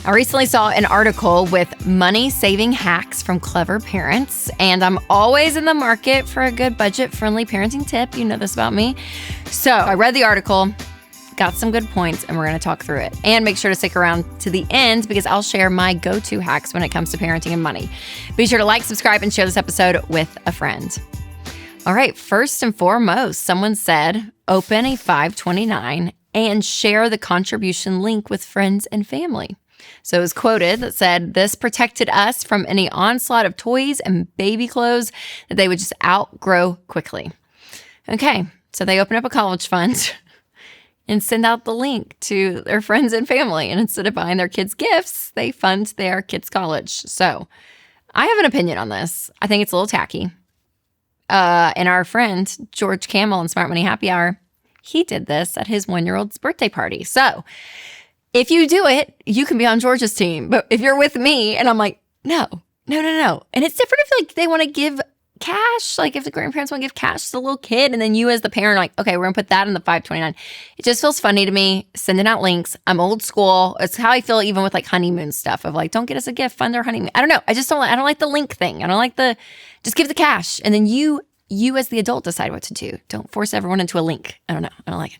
I recently saw an article with money-saving hacks from clever parents, and I'm always in the market for a good budget-friendly parenting tip. You know this about me. So I read the article, got some good points, and we're going to talk through it. And make sure to stick around to the end because I'll share my go-to hacks when it comes to parenting and money. Be sure to like, subscribe, and share this episode with a friend. All right, first and foremost, someone said, open a 529 and share the contribution link with friends and family. So it was quoted that said, this protected us from any onslaught of toys and baby clothes that they would just outgrow quickly. Okay, so they open up a college fund and send out the link to their friends and family. And instead of buying their kids gifts, they fund their kids' college. So I have an opinion on this. I think it's a little tacky. And our friend, George Camel in Smart Money Happy Hour, he did this at his 1-year-old's birthday party. So if you do it, you can be on George's team. But if you're with me and I'm like, no. And it's different if like they want to give cash, like if the grandparents want to give cash to the little kid and then you as the parent are like, okay, we're going to put that in the 529. It just feels funny to me, sending out links. I'm old school. It's how I feel even with like honeymoon stuff of like, don't get us a gift, fund our honeymoon. I don't know. I don't like the link thing. I don't like just give the cash. And then you as the adult decide what to do. Don't force everyone into a link. I don't know. I don't like it.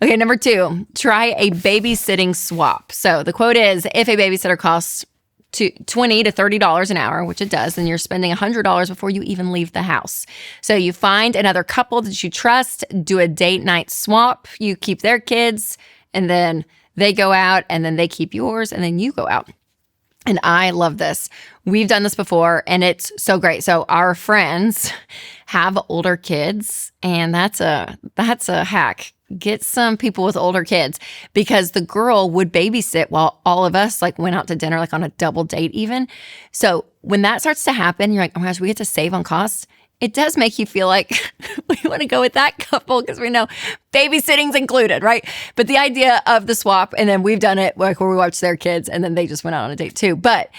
Okay, number 2, try a babysitting swap. So the quote is, if a babysitter costs $20 to $30 an hour, which it does, then you're spending $100 before you even leave the house. So you find another couple that you trust, do a date night swap. You keep their kids, and then they go out, and then they keep yours, and then you go out. And I love this. We've done this before, and it's so great. So our friends have older kids, and that's a hack. Get some people with older kids because the girl would babysit while all of us like went out to dinner, like on a double date even. So when that starts to happen, you're like, oh my gosh, we get to save on costs. It does make you feel like we want to go with that couple because we know babysitting's included, right? But the idea of the swap, and then we've done it like where we watch their kids and then they just went out on a date too. But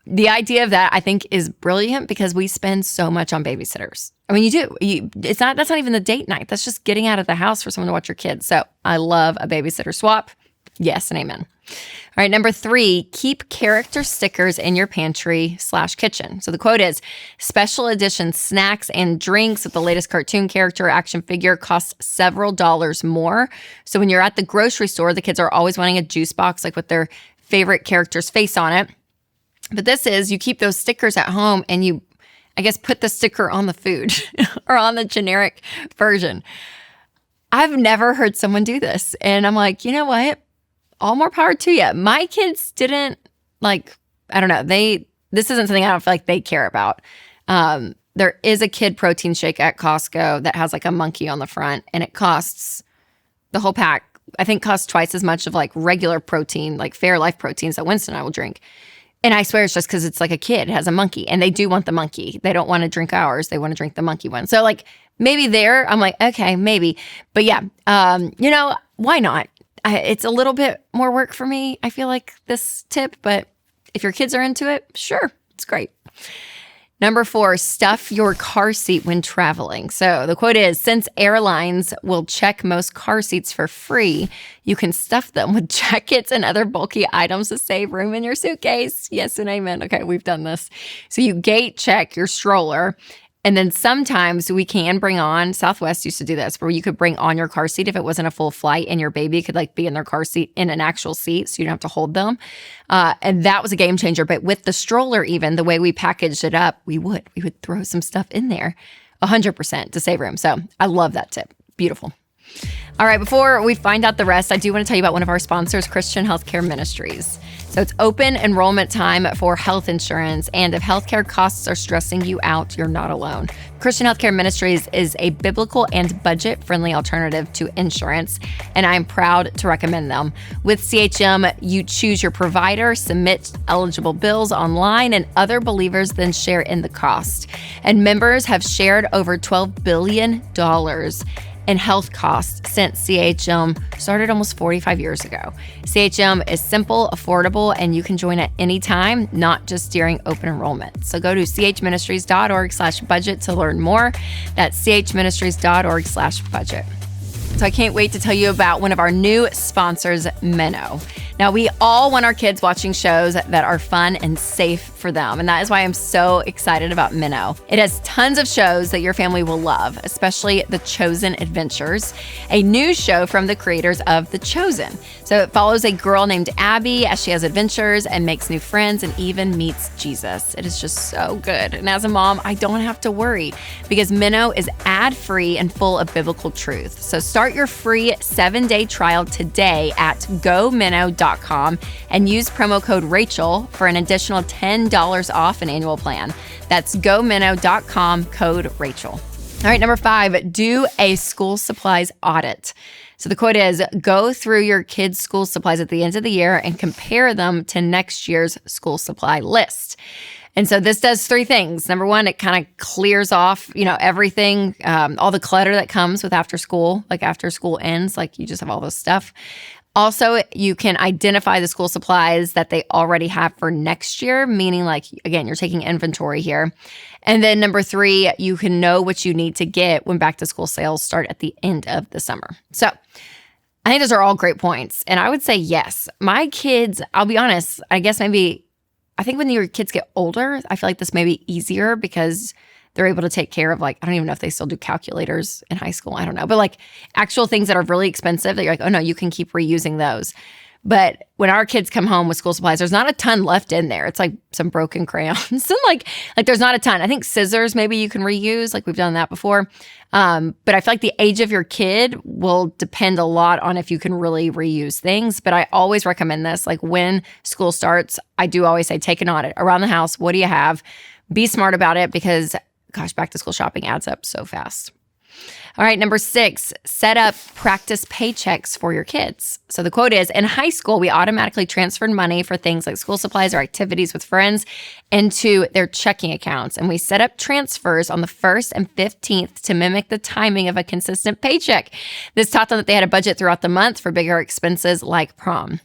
the idea of that I think is brilliant because we spend so much on babysitters. I mean, you do. That's not even the date night. That's just getting out of the house for someone to watch your kids. So I love a babysitter swap. Yes and amen. All right, number 3, keep character stickers in your pantry/kitchen. So the quote is, special edition snacks and drinks with the latest cartoon character or action figure cost several dollars more. So when you're at the grocery store, the kids are always wanting a juice box like with their favorite character's face on it. But this is, you keep those stickers at home and you, I guess, put the sticker on the food or on the generic version. I've never heard someone do this. And I'm like, you know what? All more power to you. My kids didn't I don't know. This isn't something I don't feel like they care about. There is a kid protein shake at Costco that has like a monkey on the front, and it costs, the whole pack, I think costs twice as much of like regular protein, like Fairlife proteins that Winston and I will drink. And I swear it's just because it's like a kid. It has a monkey. And they do want the monkey. They don't want to drink ours. They want to drink the monkey one. So like maybe there, I'm like, okay, maybe. But yeah, why not? It's a little bit more work for me, I feel like, this tip. But if your kids are into it, sure, it's great. Number 4, stuff your car seat when traveling. So the quote is, since airlines will check most car seats for free, you can stuff them with jackets and other bulky items to save room in your suitcase. Yes and amen. Okay, we've done this. So you gate check your stroller. And then sometimes we can bring on, Southwest used to do this, where you could bring on your car seat if it wasn't a full flight and your baby could like be in their car seat in an actual seat so you don't have to hold them. And that was a game changer. But with the stroller even, the way we packaged it up, we would throw some stuff in there 100% to save room. So I love that tip. Beautiful. All right, before we find out the rest, I do want to tell you about one of our sponsors, Christian Healthcare Ministries. So it's open enrollment time for health insurance, and if healthcare costs are stressing you out, you're not alone. Christian Healthcare Ministries is a biblical and budget-friendly alternative to insurance, and I'm proud to recommend them. With CHM, you choose your provider, submit eligible bills online, and other believers then share in the cost. And members have shared over $12 billion in health costs since CHM started almost 45 years ago. CHM is simple, affordable, and you can join at any time, not just during open enrollment. So go to chministries.org/budget to learn more. That's chministries.org/budget. So I can't wait to tell you about one of our new sponsors, Minnow. Now, we all want our kids watching shows that are fun and safe for them, and that is why I'm so excited about Minnow. It has tons of shows that your family will love, especially The Chosen Adventures, a new show from the creators of The Chosen. So it follows a girl named Abby as she has adventures and makes new friends and even meets Jesus. It is just so good. And as a mom, I don't have to worry because Minnow is ad-free and full of biblical truth. So start your free 7-day trial today at gominnow.com and use promo code Rachel for an additional $10 off an annual plan. That's gominnow.com, code Rachel. All right, number 5, do a school supplies audit. So the quote is, go through your kids' school supplies at the end of the year and compare them to next year's school supply list. And so this does 3 things. Number 1, it kind of clears off, everything, all the clutter that comes with after school, like after school ends, like you just have all this stuff. Also, you can identify the school supplies that they already have for next year, meaning like, again, you're taking inventory here. And then number 3, you can know what you need to get when back to school sales start at the end of the summer. So I think those are all great points. And I would say, yes, my kids, I'll be honest, I think when your kids get older, I feel like this may be easier because they're able to take care of, I don't even know if they still do calculators in high school. I don't know. But actual things that are really expensive that you're like, oh no, you can keep reusing those. But when our kids come home with school supplies, there's not a ton left in there. It's like some broken crayons. And like there's not a ton. I think scissors, maybe you can reuse. We've done that before. But I feel like the age of your kid will depend a lot on if you can really reuse things. But I always recommend this. When school starts, I do always say, take an audit around the house. What do you have? Be smart about it because gosh, back to school shopping adds up so fast. All right, number 6, set up practice paychecks for your kids. So the quote is, in high school, we automatically transferred money for things like school supplies or activities with friends into their checking accounts. And we set up transfers on the 1st and 15th to mimic the timing of a consistent paycheck. This taught them that they had a budget throughout the month for bigger expenses like prom.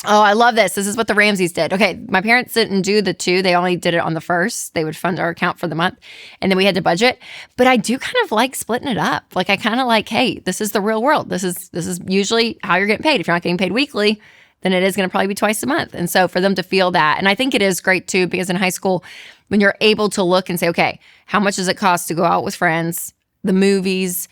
Oh, I love this. This is what the Ramseys did. Okay, my parents didn't do the 2. They only did it on the 1st. They would fund our account for the month, and then we had to budget. But I do kind of like splitting it up. I kind of like, hey, this is the real world. This is usually how you're getting paid. If you're not getting paid weekly, then it is going to probably be twice a month. And so for them to feel that, and I think it is great too, because in high school, when you're able to look and say, okay, how much does it cost to go out with friends, the movies,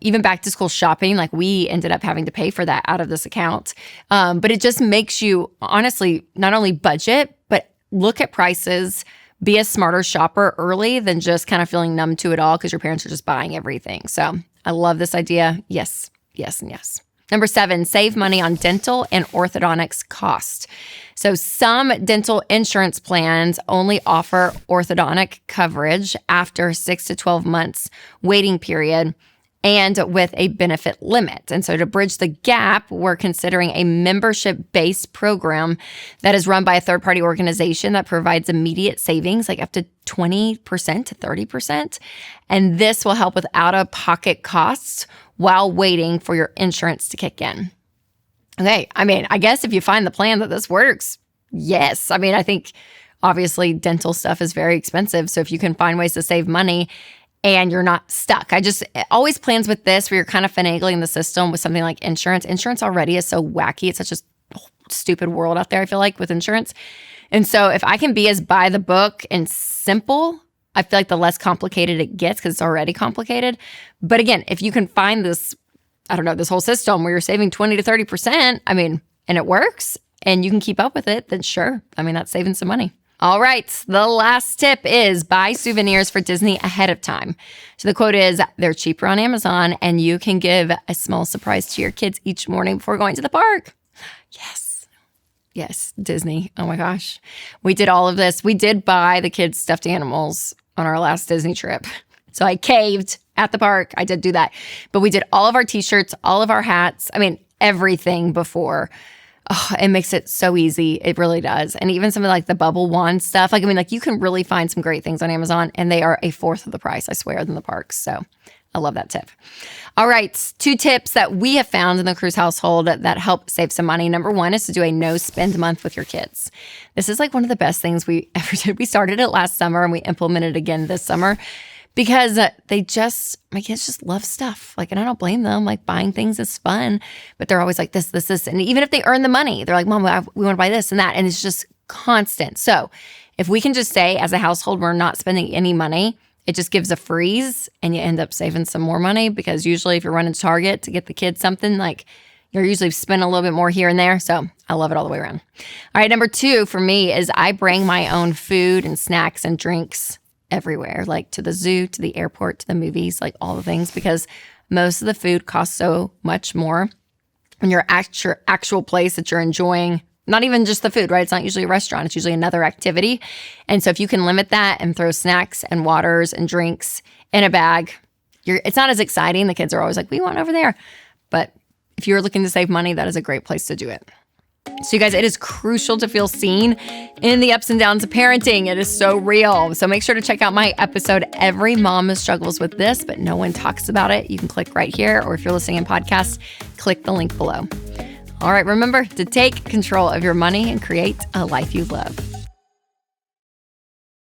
even back to school shopping, we ended up having to pay for that out of this account. But it just makes you honestly not only budget, but look at prices, be a smarter shopper early than just kind of feeling numb to it all because your parents are just buying everything. So I love this idea. Yes, yes, and yes. Number 7, save money on dental and orthodontics cost. So some dental insurance plans only offer orthodontic coverage after 6 to 12 months waiting period and with a benefit limit. And so to bridge the gap, we're considering a membership-based program that is run by a third-party organization that provides immediate savings, up to 20% to 30%. And this will help with out-of-pocket costs while waiting for your insurance to kick in. Okay, I guess if you find the plan that this works, yes. I think obviously dental stuff is very expensive. So if you can find ways to save money and you're not stuck. Always plans with this where you're kind of finagling the system with something like insurance. Insurance already is so wacky. It's such a stupid world out there, I feel like, with insurance. And so if I can be as by the book and simple, I feel like the less complicated it gets because it's already complicated. But again, if you can find this, this whole system where you're saving 20 to 30%, and it works and you can keep up with it, then sure. That's saving some money. All right, the last tip is buy souvenirs for Disney ahead of time. So the quote is, they're cheaper on Amazon and you can give a small surprise to your kids each morning before going to the park. Yes. Yes, Disney. Oh my gosh. We did all of this. We did buy the kids stuffed animals on our last Disney trip. So I caved at the park. I did do that. But we did all of our t-shirts, all of our hats. Everything before. Oh, it makes it so easy. It really does. And even something like the bubble wand stuff. You can really find some great things on Amazon and they are a fourth of the price, I swear, than the parks. So I love that tip. All right, 2 tips that we have found in the Cruze household that help save some money. Number 1 is to do a no spend month with your kids. This is one of the best things we ever did. We started it last summer and we implemented it again this summer because my kids just love stuff. Like, and I don't blame them. Like, buying things is fun, but they're always like this. And even if they earn the money, they're like, Mom, we want to buy this and that. And it's just constant. So if we can just say as a household, we're not spending any money, it just gives a freeze and you end up saving some more money, because usually if you're running Target to get the kids something, like, you're usually spending a little bit more here and there. So I love it all the way around. All right, number 2 for me is I bring my own food and snacks and drinks everywhere, like to the zoo, to the airport, to the movies, like all the things, because most of the food costs so much more when you're at your actual place that you're enjoying. Not even just the food, right? It's not usually a restaurant. It's usually another activity. And so if you can limit that and throw snacks and waters and drinks in a bag, it's not as exciting. The kids are always like, we want over there. But if you're looking to save money, that is a great place to do it. So you guys, it is crucial to feel seen in the ups and downs of parenting. It is so real. So make sure to check out my episode, Every Mom Struggles with This, but no one talks about it. You can click right here, or if you're listening in podcast, click the link below. All right, remember to take control of your money and create a life you love.